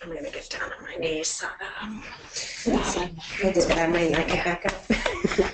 I'm going to get down on my knees so that We'll do that. I might not get back up.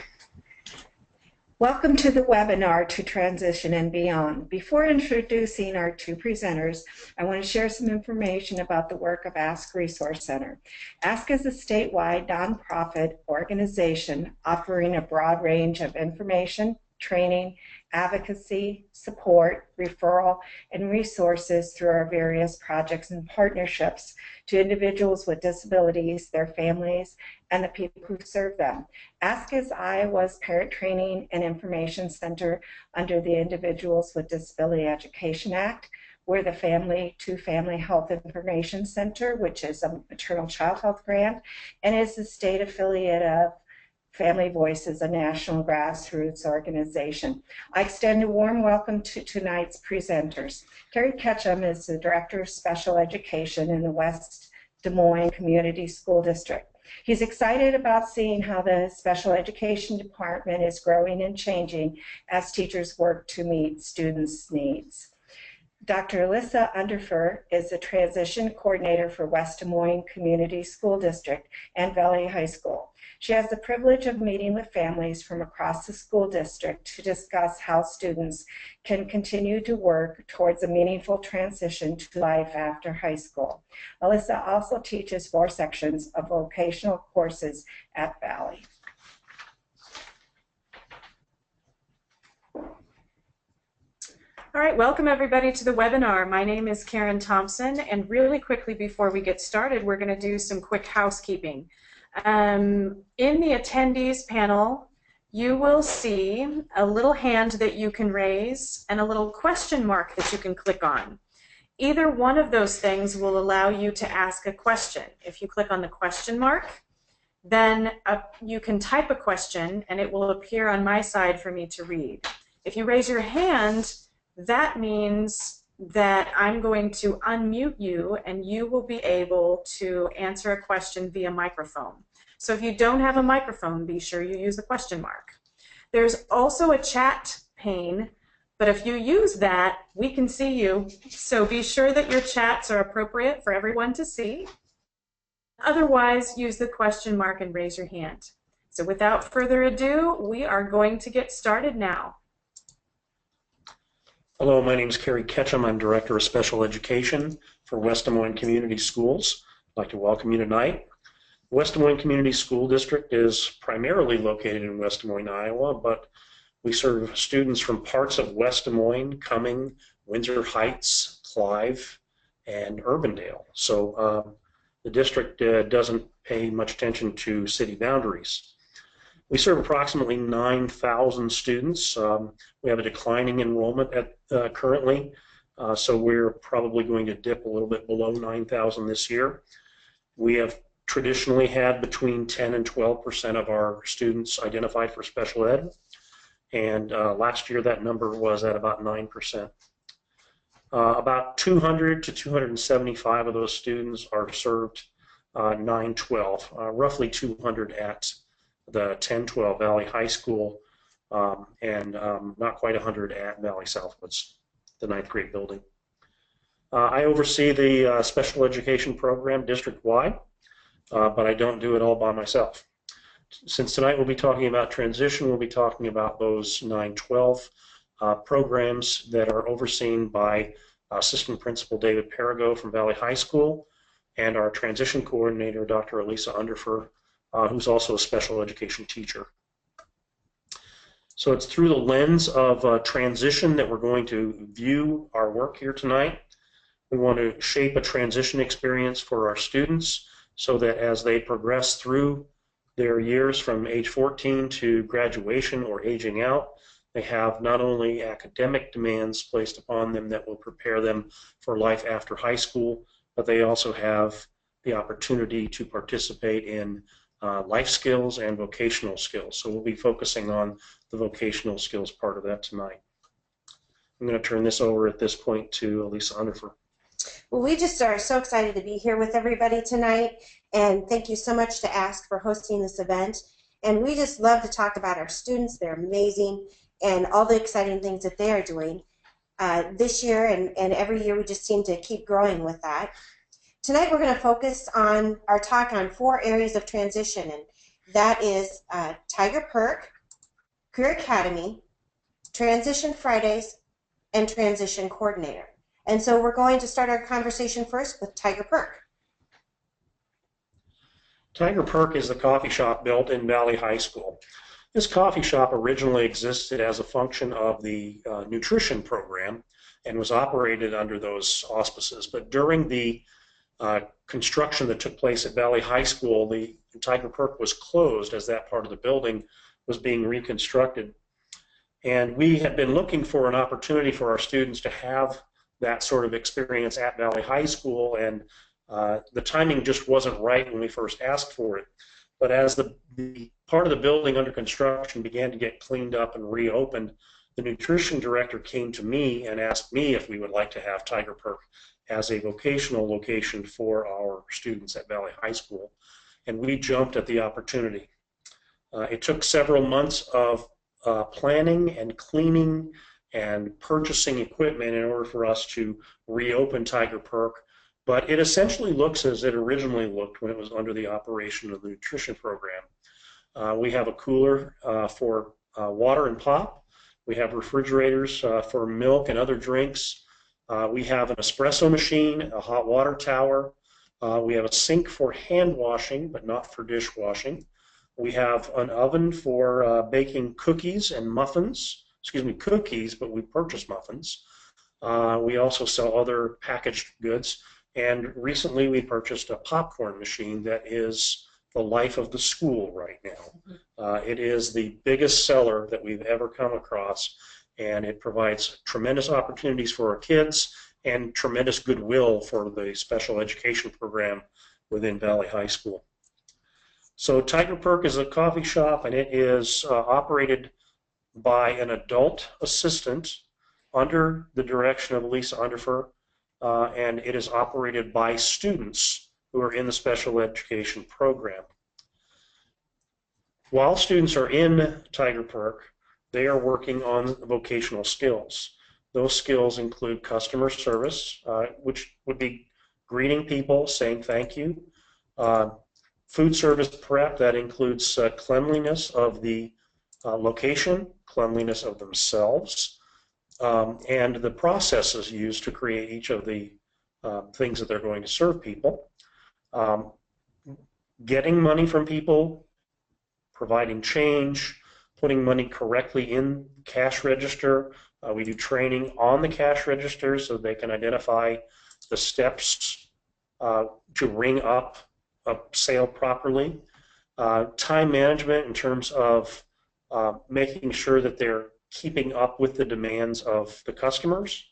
Welcome to the webinar to Transition and Beyond. Before introducing our two presenters, I want to share some information about the work of Ask Resource Center. Ask is a statewide nonprofit organization offering a broad range of information, training, advocacy, support, referral, and resources through our various projects and partnerships to individuals with disabilities, their families, and the people who serve them. Ask is Iowa's Parent Training and Information Center under the Individuals with Disability Education Act. We're the Family to Family Health Information Center, which is a maternal child health grant, and is the state affiliate of Family Voices, a national grassroots organization. I extend a warm welcome to tonight's presenters. Kerry Ketcham is the Director of Special Education in the West Des Moines Community School District. He's excited about seeing how the special education department is growing and changing as teachers work to meet students' needs. Dr. Alissa Underfer is the transition coordinator for West Des Moines Community School District and Valley High School. She has the privilege of meeting with families from across the school district to discuss how students can continue to work towards a meaningful transition to life after high school. Alissa also teaches 4 sections of vocational courses at Valley. All right, welcome everybody to the webinar. My name is Karen Thompson, and really quickly before we get started, we're going to do some quick housekeeping. In the attendees panel, you will see a little hand that you can raise and a little question mark that you can click on. Either one of those things will allow you to ask a question. If you click on the question mark, then you can type a question and it will appear on my side for me to read. If you raise your hand, that means that I'm going to unmute you and you will be able to answer a question via microphone. So if you don't have a microphone, be sure you use the question mark. There's also a chat pane, but if you use that, we can see you. So be sure that your chats are appropriate for everyone to see. Otherwise, use the question mark and raise your hand. So without further ado, we are going to get started now. Hello, my name is Kerry Ketcham. I'm Director of Special Education for West Des Moines Community Schools. I'd like to welcome you tonight. West Des Moines Community School District is primarily located in West Des Moines, Iowa, but we serve students from parts of West Des Moines, Cumming, Windsor Heights, Clive, and Urbandale. So the district doesn't pay much attention to city boundaries. We serve approximately 9,000 students. We have a declining enrollment currently, so we're probably going to dip a little bit below 9,000 this year. We have traditionally had between 10 and 12% of our students identified for special ed, and last year that number was at about 9%. About 200 to 275 of those students are served 9-12, roughly 200 at the 10-12 Valley High School, and not quite 100 at Valley Southwoods, the 9th grade building. I oversee the special education program district-wide, but I don't do it all by myself. Since tonight we'll be talking about transition, we'll be talking about those 9-12 programs that are overseen by Assistant Principal David Perigo from Valley High School and our transition coordinator, Dr. Alissa Underfer, who's also a special education teacher. So it's through the lens of transition that we're going to view our work here tonight. We want to shape a transition experience for our students so that as they progress through their years from age 14 to graduation or aging out, they have not only academic demands placed upon them that will prepare them for life after high school, but they also have the opportunity to participate in life skills and vocational skills. So we'll be focusing on the vocational skills part of that tonight. I'm going to turn this over at this point to Alissa Underfer. Well, we just are so excited to be here with everybody tonight, and thank you so much to Ask for hosting this event. And we just love to talk about our students. They're amazing, and all the exciting things that they are doing. This year and every year we just seem to keep growing with that. Tonight we're going to focus on our talk on 4 areas of transition, and that is Tiger Perk, Career Academy, Transition Fridays, and Transition Coordinator. And so we're going to start our conversation first with Tiger Perk. Tiger Perk is the coffee shop built in Valley High School. This coffee shop originally existed as a function of the nutrition program and was operated under those auspices. But during the construction that took place at Valley High School, the Tiger Perk was closed as that part of the building was being reconstructed. And we had been looking for an opportunity for our students to have that sort of experience at Valley High School, and the timing just wasn't right when we first asked for it. But as the part of the building under construction began to get cleaned up and reopened, the nutrition director came to me and asked me if we would like to have Tiger Perk as a vocational location for our students at Valley High School, and we jumped at the opportunity. It took several months of planning and cleaning and purchasing equipment in order for us to reopen Tiger Perk, but it essentially looks as it originally looked when it was under the operation of the nutrition program. We have a cooler for water and pop. We have refrigerators for milk and other drinks. We have an espresso machine, a hot water tower. We have a sink for hand washing, but not for dishwashing. We have an oven for baking cookies and muffins. Excuse me, cookies, but we purchase muffins. We also sell other packaged goods. And recently we purchased a popcorn machine that is the life of the school right now. It is the biggest seller that we've ever come across, and it provides tremendous opportunities for our kids and tremendous goodwill for the special education program within Valley High School. So Tiger Perk is a coffee shop, and it is operated by an adult assistant under the direction of Alissa Underfer, and it is operated by students who are in the special education program. While students are in Tiger Perk, they are working on vocational skills. Those skills include customer service, which would be greeting people, saying thank you. Food service prep, that includes cleanliness of the location, cleanliness of themselves, and the processes used to create each of the things that they're going to serve people. Getting money from people, providing change, putting money correctly in cash register. We do training on the cash register so they can identify the steps to ring up a sale properly. Time management in terms of making sure that they're keeping up with the demands of the customers,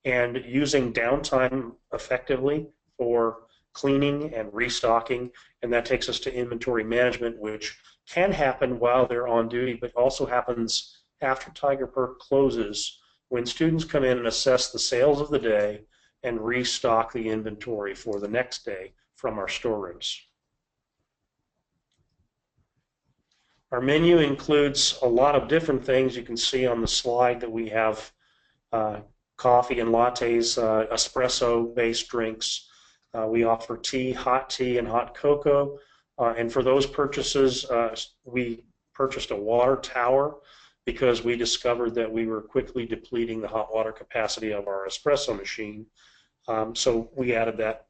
and using downtime effectively for cleaning and restocking, and that takes us to inventory management, which can happen while they're on duty, but also happens after Tiger Perk closes, when students come in and assess the sales of the day and restock the inventory for the next day from our storerooms. Our menu includes a lot of different things. You can see on the slide that we have coffee and lattes, espresso-based drinks. We offer tea, and hot cocoa. And for those purchases, we purchased a water tower because we discovered that we were quickly depleting the hot water capacity of our espresso machine. So we added that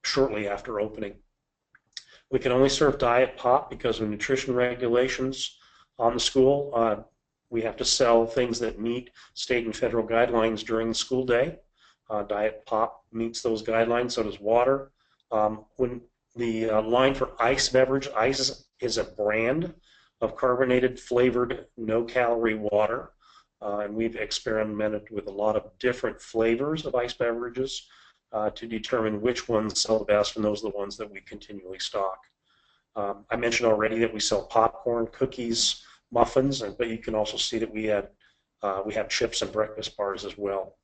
shortly after opening. We can only serve diet pop because of nutrition regulations on the school. We have to sell things that meet state and federal guidelines during the school day. Diet pop meets those guidelines, so does water. When the line for ice beverage, ice is a brand of carbonated, flavored, no-calorie water. And we've experimented with a lot of different flavors of ice beverages to determine which ones sell the best, and those are the ones that we continually stock. I mentioned already that we sell popcorn, cookies, muffins, but you can also see that we have chips and breakfast bars as well.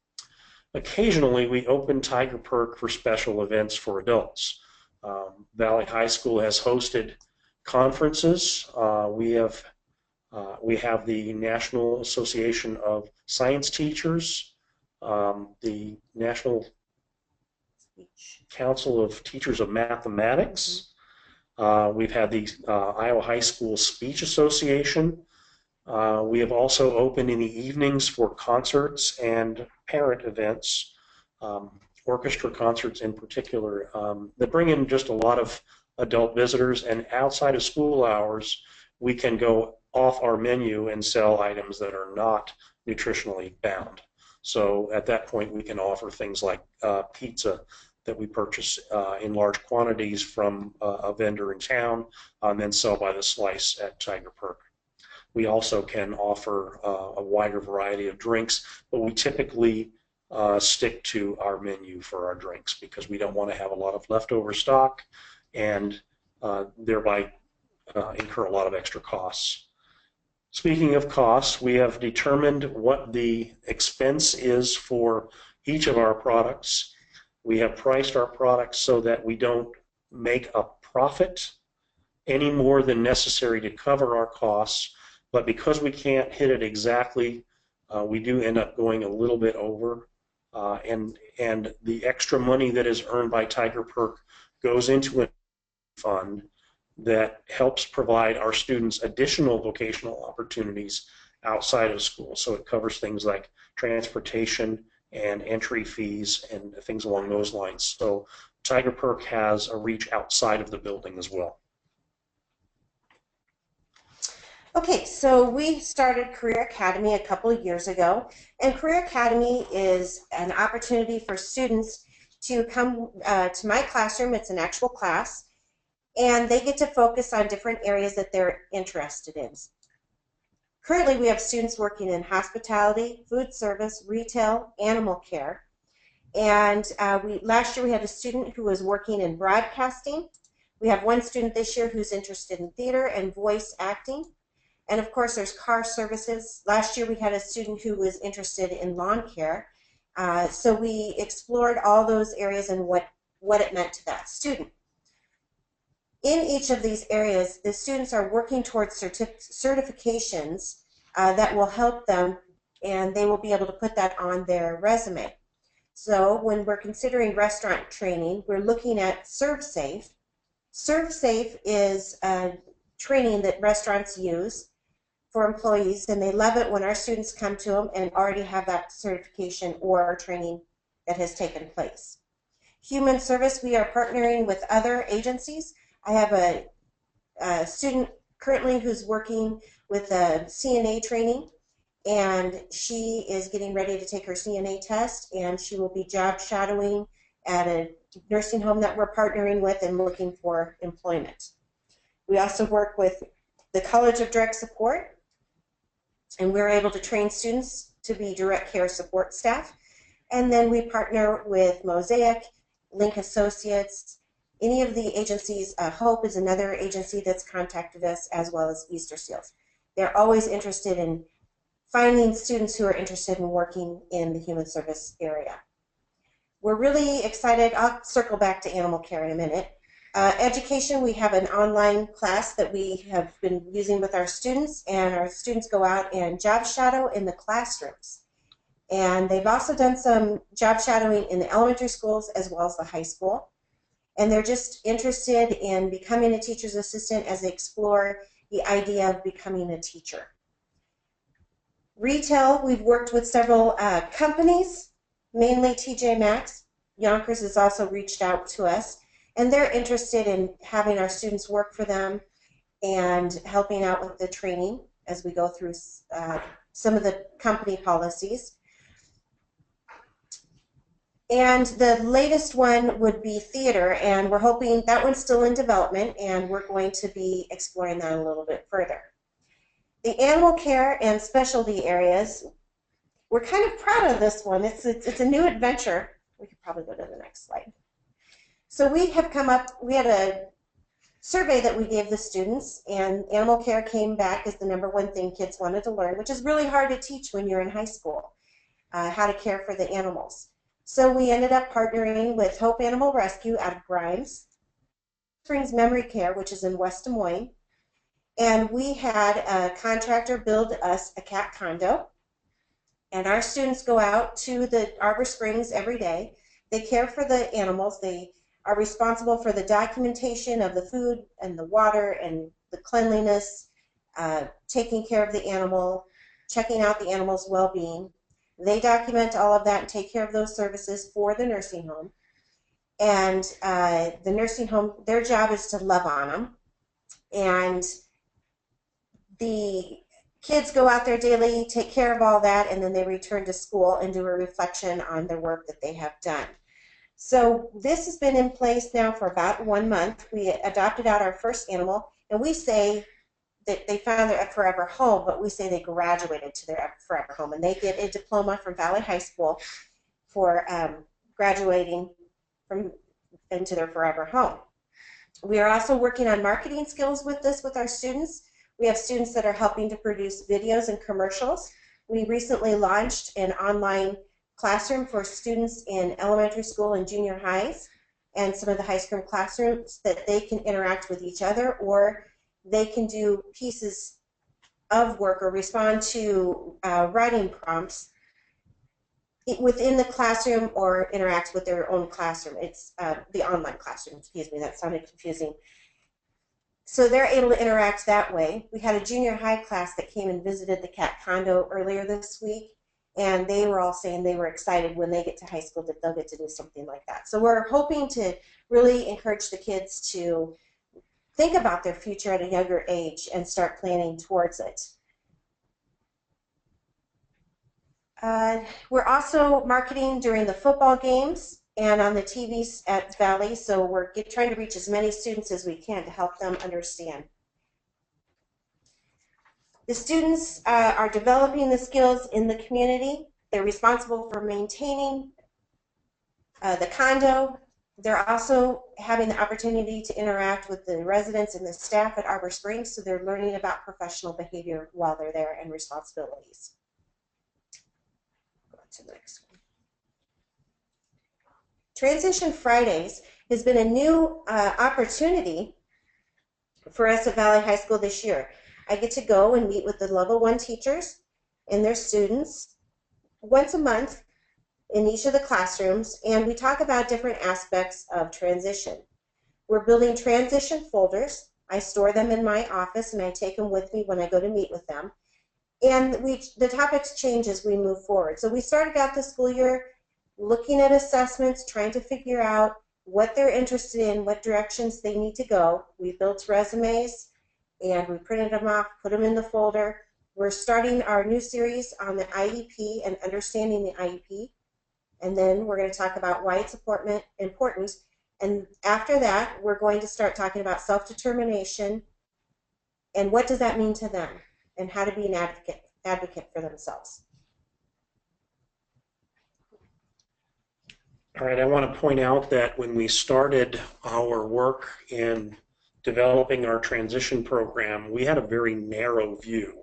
Occasionally, we open Tiger Perk for special events for adults. Valley High School has hosted conferences. We have the National Association of Science Teachers, the National Council of Teachers of Mathematics. We've had the Iowa High School Speech Association. We have also opened in the evenings for concerts and parent events, orchestra concerts in particular, that bring in just a lot of adult visitors, and outside of school hours, we can go off our menu and sell items that are not nutritionally bound. So at that point, we can offer things like pizza that we purchase in large quantities from a vendor in town and then sell by the slice at Tiger Perk. We also can offer a wider variety of drinks, but we typically stick to our menu for our drinks because we don't want to have a lot of leftover stock and thereby incur a lot of extra costs. Speaking of costs, we have determined what the expense is for each of our products. We have priced our products so that we don't make a profit any more than necessary to cover our costs, but because we can't hit it exactly, we do end up going a little bit over, and the extra money that is earned by Tiger Perk goes into a fund that helps provide our students additional vocational opportunities outside of school. So it covers things like transportation and entry fees and things along those lines. So Tiger Perk has a reach outside of the building as well. Okay, so we started Career Academy a couple of years ago, and Career Academy is an opportunity for students to come to my classroom. It's an actual class, and they get to focus on different areas that they're interested in. Currently, we have students working in hospitality, food service, retail, animal care, and last year we had a student who was working in broadcasting. We have one student this year who's interested in theater and voice acting. And of course, there's car services. Last year we had a student who was interested in lawn care. So we explored all those areas and what it meant to that student. In each of these areas, the students are working towards certifications that will help them, and they will be able to put that on their resume. So when we're considering restaurant training, we're looking at ServSafe. ServSafe is a training that restaurants use for employees, and they love it when our students come to them and already have that certification or training that has taken place. Human service, we are partnering with other agencies. I have a student currently who's working with a CNA training, and she is getting ready to take her CNA test, and she will be job shadowing at a nursing home that we're partnering with and looking for employment. We also work with the College of Direct Support, and we're able to train students to be direct care support staff. And then we partner with Mosaic, Link Associates, any of the agencies. Hope is another agency that's contacted us, as well as Easter Seals. They're always interested in finding students who are interested in working in the human service area. We're really excited. I'll circle back to animal care in a minute. Education, we have an online class that we have been using with our students, and our students go out and job shadow in the classrooms. And they've also done some job shadowing in the elementary schools as well as the high school. And they're just interested in becoming a teacher's assistant as they explore the idea of becoming a teacher. Retail, we've worked with several companies, mainly TJ Maxx. Yonkers has also reached out to us, and they're interested in having our students work for them and helping out with the training as we go through some of the company policies. And the latest one would be theater, and we're hoping that one's still in development, and we're going to be exploring that a little bit further. The animal care and specialty areas, we're kind of proud of this one. It's a new adventure. We could probably go to the next slide. So we have come up, we had a survey that we gave the students, and animal care came back as the #1 thing kids wanted to learn, which is really hard to teach when you're in high school, how to care for the animals. So we ended up partnering with Hope Animal Rescue out of Grimes, Springs Memory Care, which is in West Des Moines, and we had a contractor build us a cat condo, and our students go out to the Arbor Springs every day. They care for the animals. They are responsible for the documentation of the food and the water and the cleanliness, taking care of the animal, checking out the animal's well-being. They document all of that and take care of those services for the nursing home. And the nursing home, their job is to love on them. And the kids go out there daily, take care of all that, and then they return to school and do a reflection on the work that they have done. So this has been in place now for about 1 month. We adopted out our first animal, and we say that they found their forever home, but we say they graduated to their forever home, and they get a diploma from Valley High School for graduating from into their forever home. We are also working on marketing skills with this with our students. We have students that are helping to produce videos and commercials. We recently launched an online classroom for students in elementary school and junior highs and some of the high school classrooms that they can interact with each other, or they can do pieces of work or respond to writing prompts within the classroom or interact with their own classroom. It's the online classroom, excuse me, that sounded confusing. So they're able to interact that way. We had a junior high class that came and visited the cat condo earlier this week, and they were all saying they were excited when they get to high school that they'll get to do something like that. So we're hoping to really encourage the kids to think about their future at a younger age and start planning towards it. We're also marketing during the football games and on the TVs at Valley, so we're trying to reach as many students as we can to help them understand. The students are developing the skills in the community. They're responsible for maintaining the condo. They're also having the opportunity to interact with the residents and the staff at Arbor Springs, so they're learning about professional behavior while they're there and responsibilities. Go on to the next one. Transition Fridays has been a new opportunity for us at Valley High School this year. I get to go and meet with the level 1 teachers and their students once a month in each of the classrooms, and we talk about different aspects of transition. We're building transition folders. I store them in my office and I take them with me when I go to meet with them. And the topics change as we move forward. So we started out the school year looking at assessments, trying to figure out what they're interested in, what directions they need to go. We built resumes and we printed them off, put them in the folder. We're starting our new series on the IEP and understanding the IEP. And then we're going to talk about why it's important. And after that, we're going to start talking about self-determination and what does that mean to them and how to be an advocate for themselves. All right, I want to point out that when we started our work in developing our transition program, we had a very narrow view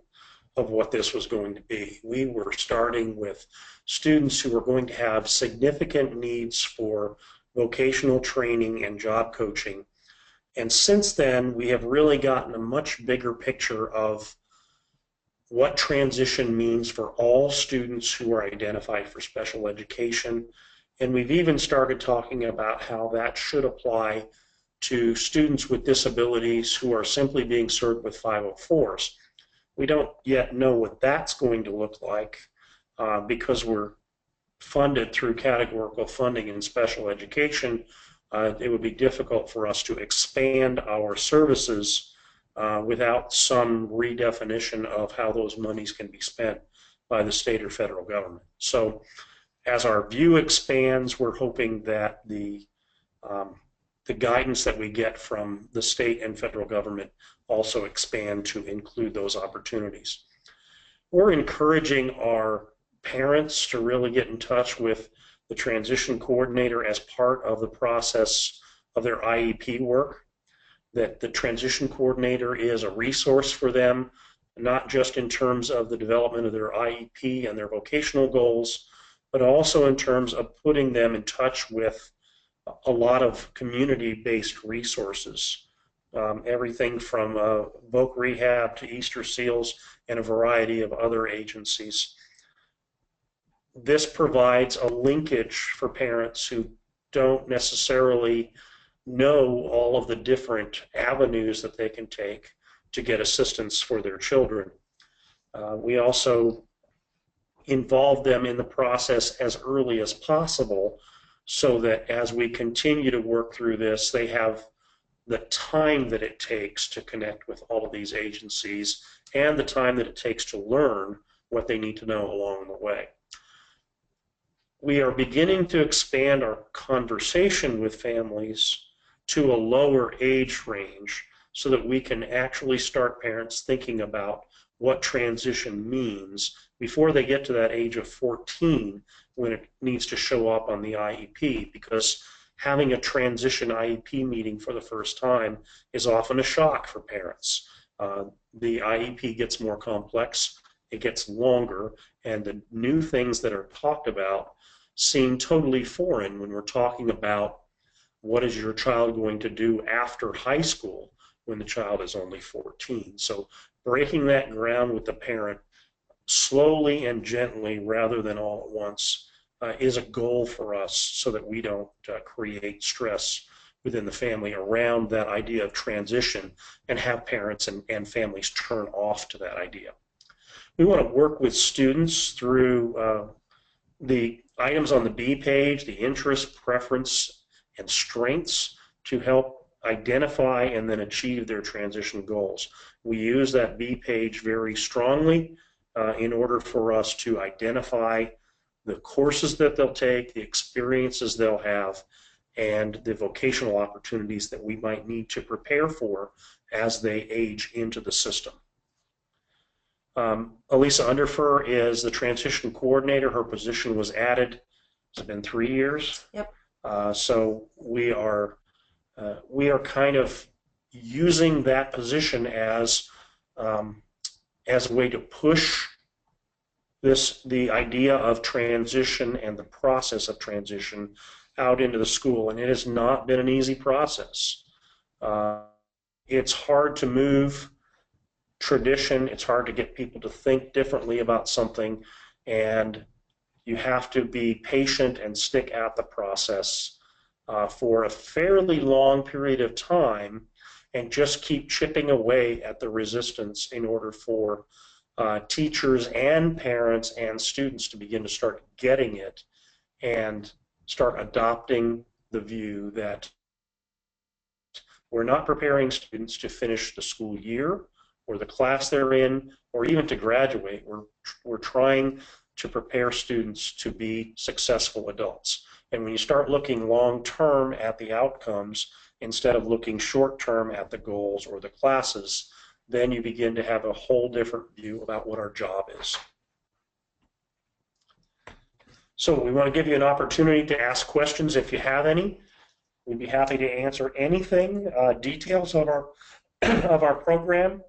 of what this was going to be. We were starting with students who were going to have significant needs for vocational training and job coaching. And since then, we have really gotten a much bigger picture of what transition means for all students who are identified for special education. And we've even started talking about how that should apply to students with disabilities who are simply being served with 504s. We don't yet know what that's going to look like because we're funded through categorical funding in special education. It would be difficult for us to expand our services without some redefinition of how those monies can be spent by the state or federal government. So as our view expands, we're hoping that the guidance that we get from the state and federal government also expand to include those opportunities. We're encouraging our parents to really get in touch with the transition coordinator as part of the process of their IEP work, that the transition coordinator is a resource for them, not just in terms of the development of their IEP and their vocational goals, but also in terms of putting them in touch with a lot of community-based resources. Everything from Voc Rehab to Easter Seals and a variety of other agencies. this provides a linkage for parents who don't necessarily know all of the different avenues that they can take to get assistance for their children. We also involve them in the process as early as possible so that as we continue to work through this, they have the time that it takes to connect with all of these agencies and the time that it takes to learn what they need to know along the way. We are beginning to expand our conversation with families to a lower age range so that we can actually start parents thinking about what transition means before they get to that age of 14 when it needs to show up on the IEP, because having a transition IEP meeting for the first time is often a shock for parents. The IEP gets more complex, it gets longer, and the new things that are talked about seem totally foreign when we're talking about what is your child going to do after high school when the child is only 14. So breaking that ground with the parent slowly and gently rather than all at once is a goal for us so that we don't create stress within the family around that idea of transition and have parents and families turn off to that idea. We want to work with students through the items on the B page, the interest, preference, and strengths, to help identify and then achieve their transition goals. We use that B page very strongly in order for us to identify the courses that they'll take, the experiences they'll have, and the vocational opportunities that we might need to prepare for as they age into the system. Alissa Underfer is the transition coordinator. Her position was added, it's been 3 years. Yep. So we are kind of using that position as a way to push the idea of transition and the process of transition out into the school, and it has not been an easy process. It's hard to move tradition, it's hard to get people to think differently about something, and you have to be patient and stick at the process for a fairly long period of time and just keep chipping away at the resistance in order for teachers and parents and students to begin to start getting it and start adopting the view that we're not preparing students to finish the school year or the class they're in or even to graduate. We're trying to prepare students to be successful adults. And when you start looking long-term at the outcomes instead of looking short-term at the goals or the classes, then you begin to have a whole different view about what our job is. So we want to give you an opportunity to ask questions if you have any. We'd be happy to answer anything, details of our program,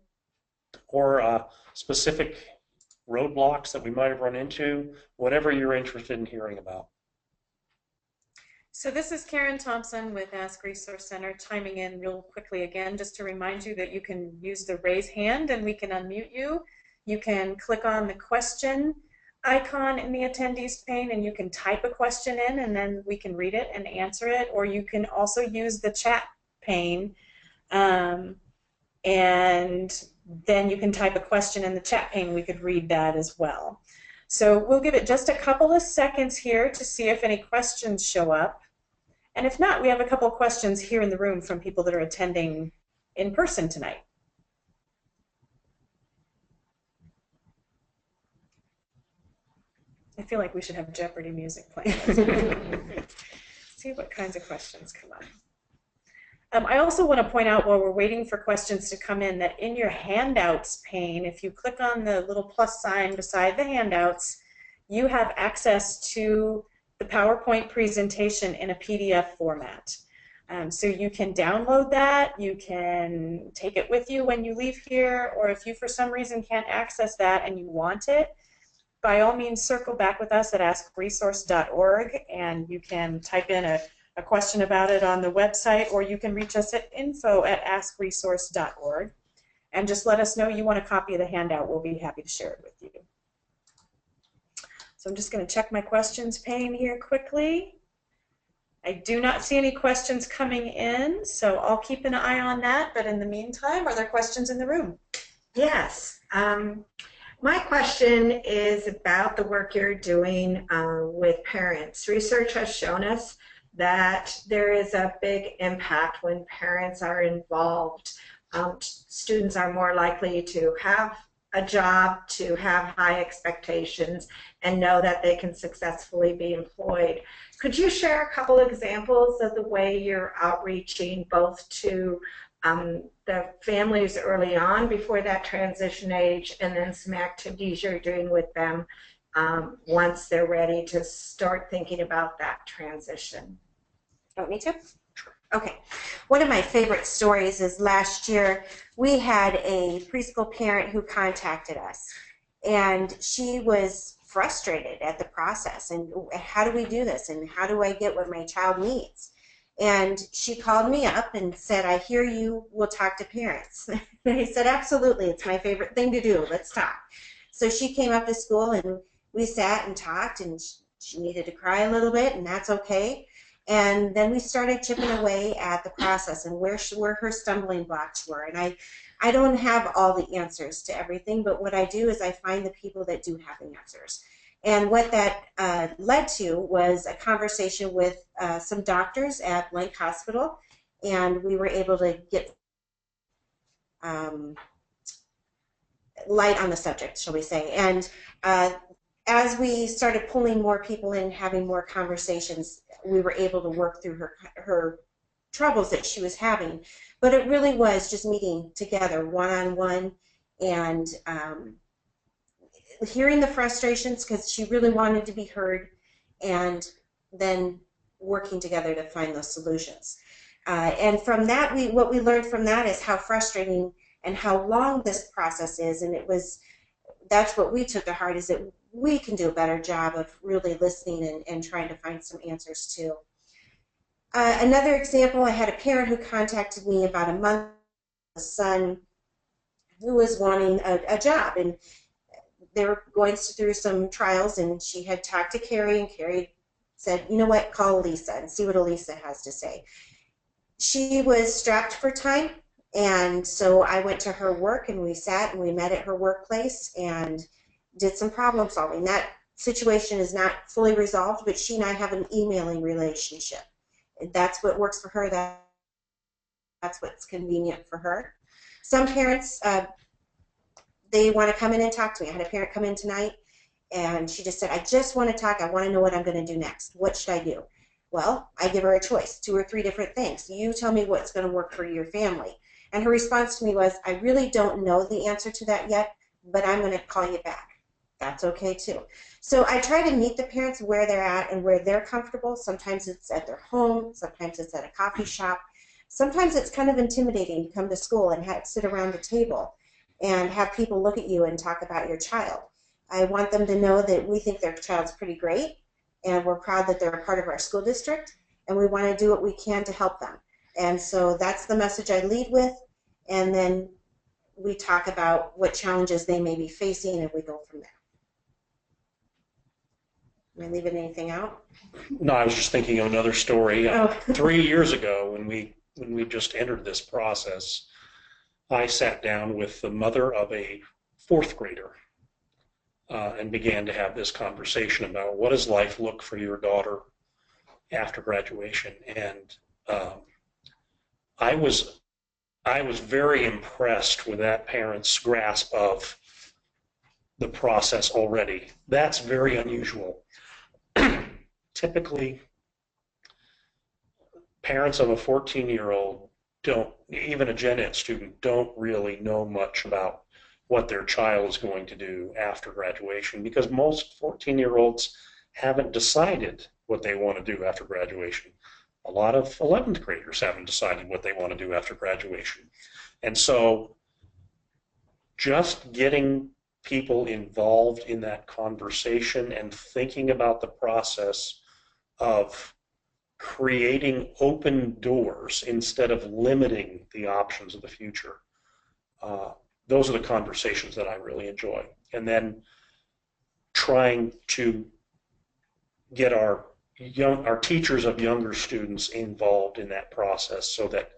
or specific roadblocks that we might have run into, whatever you're interested in hearing about. So this is Karen Thompson with Ask Resource Center, chiming in real quickly again, just to remind you that you can use the raise hand and we can unmute you. You can click on the question icon in the attendees pane and you can type a question in and then we can read it and answer it, or you can also use the chat pane and then you can type a question in the chat pane. We could read that as well. So we'll give it just a couple of seconds here to see if any questions show up. And if not, we have a couple of questions here in the room from people that are attending in person tonight. I feel like we should have Jeopardy music playing. See what kinds of questions come up. I also want to point out while we're waiting for questions to come in that in your handouts pane, if you click on the little plus sign beside the handouts, you have access to the PowerPoint presentation in a PDF format. So you can download that, you can take it with you when you leave here, or if you for some reason can't access that and you want it, by all means circle back with us at askresource.org and you can type in a question about it on the website, or you can reach us at info@askresource.org and just let us know you want a copy of the handout. We'll be happy to share it with you. So I'm just going to check my questions pane here quickly. I do not see any questions coming in, so I'll keep an eye on that. But in the meantime, are there questions in the room? Yes. My question is about the work you're doing with parents. Research has shown us that there is a big impact when parents are involved. Students are more likely to have a job, to have high expectations, and know that they can successfully be employed. Could you share a couple examples of the way you're outreaching both to the families early on before that transition age, and then some activities you're doing with them once they're ready to start thinking about that transition? Want me to? Okay. One of my favorite stories is last year we had a preschool parent who contacted us, and she was frustrated at the process and how do we do this and how do I get what my child needs? And she called me up and said, I hear you will talk to parents. And I said, absolutely, it's my favorite thing to do. Let's talk. So she came up to school and we sat and talked, and she needed to cry a little bit, and that's okay. And then we started chipping away at the process and where her stumbling blocks were. And I don't have all the answers to everything, but what I do is I find the people that do have the answers. And what that led to was a conversation with some doctors at Blank Hospital, and we were able to get light on the subject, shall we say. And as we started pulling more people in, having more conversations, we were able to work through her troubles that she was having. But it really was just meeting together one-on-one and hearing the frustrations because she really wanted to be heard, and then working together to find those solutions. And from that, what we learned from that is how frustrating and how long this process is, and that's what we took to heart, is that we can do a better job of really listening and trying to find some answers too. Another example, I had a parent who contacted me about a month ago, a son who was wanting a job, and they were going through some trials, and she had talked to Kerry, and Kerry said, you know what, call Alissa and see what Alissa has to say. She was strapped for time, and so I went to her work, and we sat and we met at her workplace and did some problem solving. That situation is not fully resolved, but she and I have an emailing relationship. That's what works for her. That's what's convenient for her. Some parents, they want to come in and talk to me. I had a parent come in tonight, and she just said, I just want to talk. I want to know what I'm going to do next. What should I do? Well, I give her a choice, 2 or 3 different things. You tell me what's going to work for your family. And her response to me was, I really don't know the answer to that yet, but I'm going to call you back. That's okay too. So I try to meet the parents where they're at and where they're comfortable. Sometimes it's at their home. Sometimes it's at a coffee shop. Sometimes it's kind of intimidating to come to school and sit around the table and have people look at you and talk about your child. I want them to know that we think their child's pretty great, and we're proud that they're a part of our school district, and we want to do what we can to help them. And so that's the message I lead with, and then we talk about what challenges they may be facing, and we go from there. Am I leaving anything out? No, I was just thinking of another story. Oh. 3 years ago, when we just entered this process, I sat down with the mother of a 4th grader and began to have this conversation about what does life look for your daughter after graduation. And I was very impressed with that parent's grasp of the process already. That's very unusual. Typically, parents of a 14-year-old don't, even a gen ed student, don't really know much about what their child is going to do after graduation, because most 14-year-olds haven't decided what they want to do after graduation. A lot of 11th graders haven't decided what they want to do after graduation. And so just getting people involved in that conversation and thinking about the process of creating open doors instead of limiting the options of the future. Those are the conversations that I really enjoy. And then trying to get our teachers of younger students involved in that process so that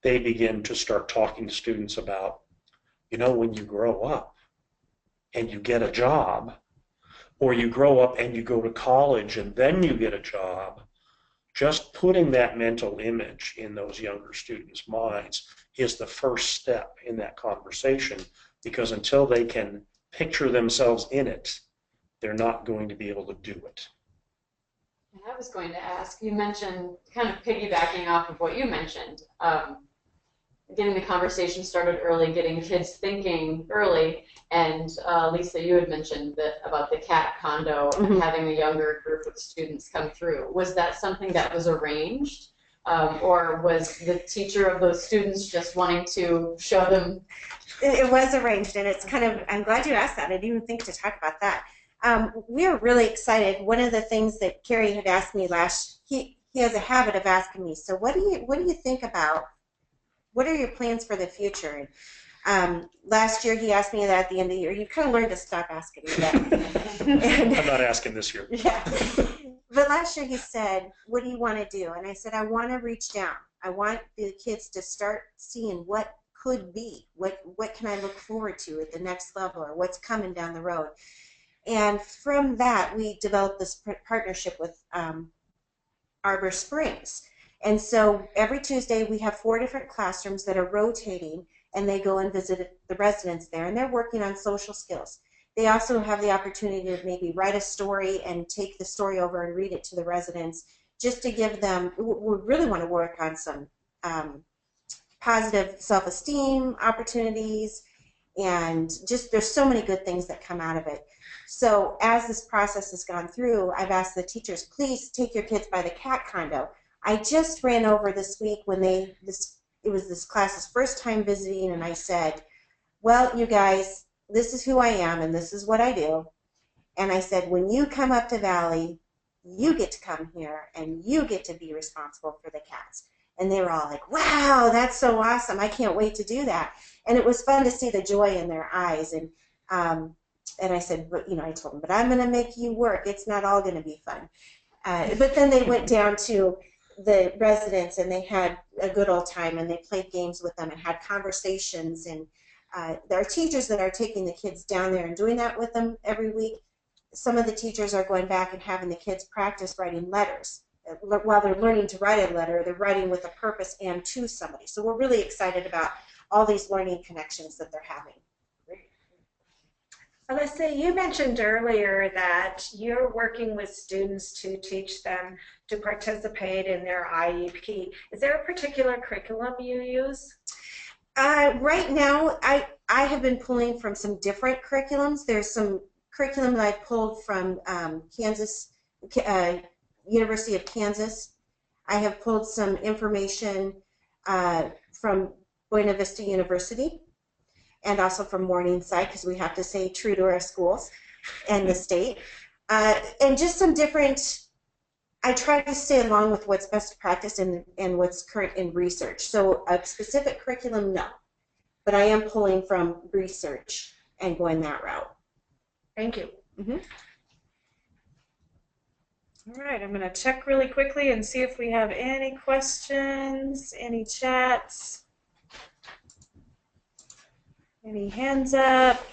they begin to start talking to students about, when you grow up and you get a job, or you grow up and you go to college and then you get a job, just putting that mental image in those younger students' minds is the first step in that conversation, because until they can picture themselves in it, they're not going to be able to do it. I was going to ask, you mentioned, kind of piggybacking off of what you mentioned, getting the conversation started early, getting kids thinking early, and Lisa, you had mentioned that about the cat condo and having a younger group of students come through. Was that something that was arranged, or was the teacher of those students just wanting to show them? It was arranged, and it's kind of, I'm glad you asked that. I didn't even think to talk about that. We are really excited. One of the things that Kerry had asked me he has a habit of asking me, so what do you think about, what are your plans for the future? And last year he asked me that at the end of the year. You kind of learned to stop asking me that. I'm not asking this year. Yeah. But last year he said, what do you want to do? And I said, I want to reach down. I want the kids to start seeing what could be. What can I look forward to at the next level, or what's coming down the road? And from that, we developed this partnership with Arbor Springs. And so every Tuesday, we have 4 different classrooms that are rotating, and they go and visit the residents there, and they're working on social skills. They also have the opportunity to maybe write a story and take the story over and read it to the residents, just to give them, we really want to work on some positive self-esteem opportunities, and just there's so many good things that come out of it. So as this process has gone through, I've asked the teachers, please take your kids by the cat condo. I just ran over this week when it was this class's first time visiting, and I said, well, you guys, this is who I am and this is what I do. And I said, when you come up to Valley, you get to come here and you get to be responsible for the cats. And they were all like, wow, that's so awesome. I can't wait to do that. And it was fun to see the joy in their eyes. And I said, but I told them, but I'm going to make you work. It's not all going to be fun. But then they went down to the residents and they had a good old time, and they played games with them and had conversations. And there are teachers that are taking the kids down there and doing that with them every week. Some of the teachers are going back and having the kids practice writing letters. While they're learning to write a letter, they're writing with a purpose and to somebody. So we're really excited about all these learning connections that they're having. Alissa, you mentioned earlier that you're working with students to teach them to participate in their IEP. Is there a particular curriculum you use? Right now, I have been pulling from some different curriculums. There's some curriculum that I pulled from University of Kansas. I have pulled some information from Buena Vista University, and also from Morningside, because we have to stay true to our schools and the state. And just some different, I try to stay along with what's best practice and what's current in research. So a specific curriculum, no. But I am pulling from research and going that route. Thank you. All right, I'm going to check really quickly and see if we have any questions, any chats. Any hands up?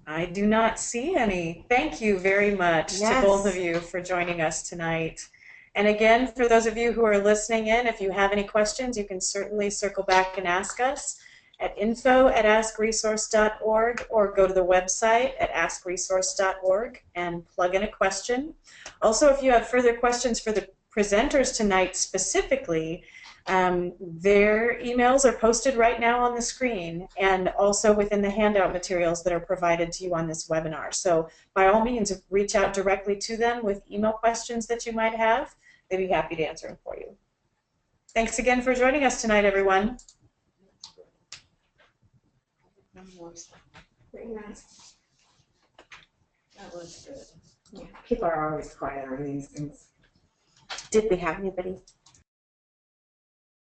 I do not see any. Thank you very much to both of you for joining us tonight. And again, for those of you who are listening in, if you have any questions, you can certainly circle back and ask us at info@askresource.org, or go to the website at askresource.org and plug in a question. Also, if you have further questions for the presenters tonight specifically, their emails are posted right now on the screen, and also within the handout materials that are provided to you on this webinar. So by all means, reach out directly to them with email questions that you might have. They'd be happy to answer them for you. Thanks again for joining us tonight, everyone. Very nice. That was good. Yeah, people are always quiet on these things. Did we have anybody?